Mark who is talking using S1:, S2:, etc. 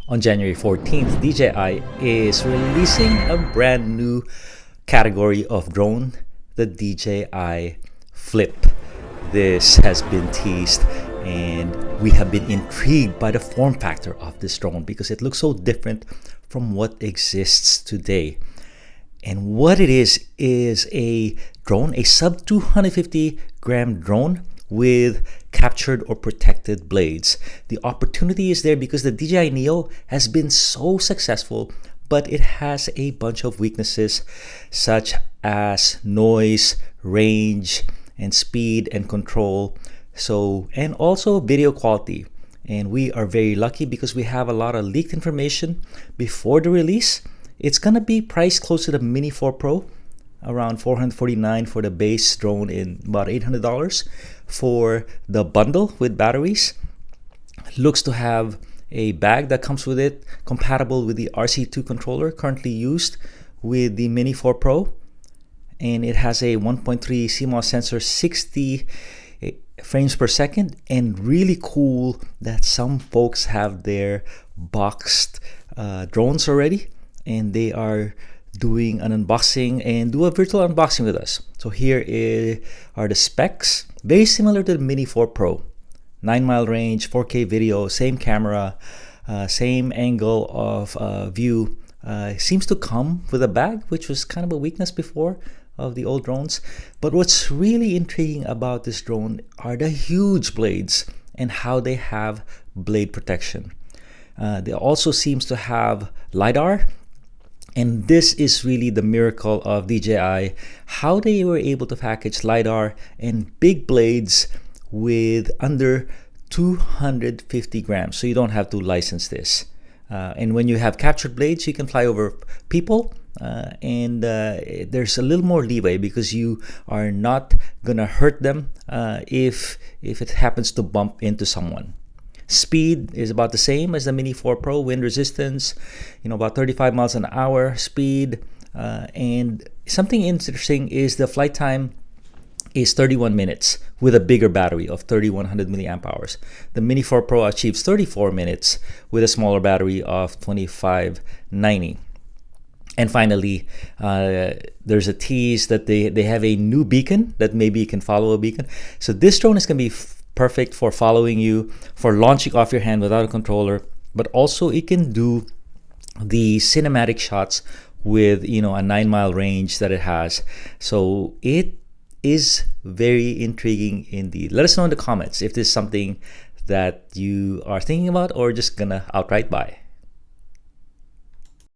S1: On January 14th, DJI is releasing a brand new category of drone, the DJI Flip. This has been teased and we have been intrigued by the form factor of this drone because it looks so different from what exists today. And what it is a drone, a sub 250 gram drone with captured or protected blades. The opportunity is there because the DJI Neo has been so successful, but it has a bunch of weaknesses such as noise, range, and speed and control. And also video quality. And we are very lucky because we have a lot of leaked information before the release. It's gonna be priced close to the Mini4 Pro, around $449 for the base drone and about $800 for the bundle with batteries. Looks to have a bag that comes with it, compatible with the RC2 controller currently used with the Mini4 Pro. And it has a 1.3 CMOS sensor, 60 frames per second, and really cool that some folks have their boxed drones already, and they are doing an unboxing and do a virtual unboxing with us. So here are the specs, very similar to the Mini4 Pro. 9-mile range, 4K video, same camera, same angle of view. Seems to come with a bag, which was kind of a weakness before of the old drones. But what's really intriguing about this drone are the huge blades and how they have blade protection. They also seems to have lidar. And this is really the miracle of DJI, how they were able to package lidar and big blades with under 250 grams. So you don't have to license this. And when you have captured blades, you can fly over people. There's a little more leeway because you are not gonna hurt them if it happens to bump into someone. Speed is about the same as the Mini4 Pro. Wind resistance, about 35 miles an hour speed. And something interesting is the flight time is 31 minutes with a bigger battery of 3100 milliamp hours. The Mini4 Pro achieves 34 minutes with a smaller battery of 2590. And finally, there's a tease that they have a new beacon that maybe you can follow a beacon. So this drone is going to be perfect for following you, for launching off your hand without a controller, but also it can do the cinematic shots with a 9-mile range that it has. So it is very intriguing indeed. Let us know in the comments if this is something that you are thinking about or just gonna outright buy.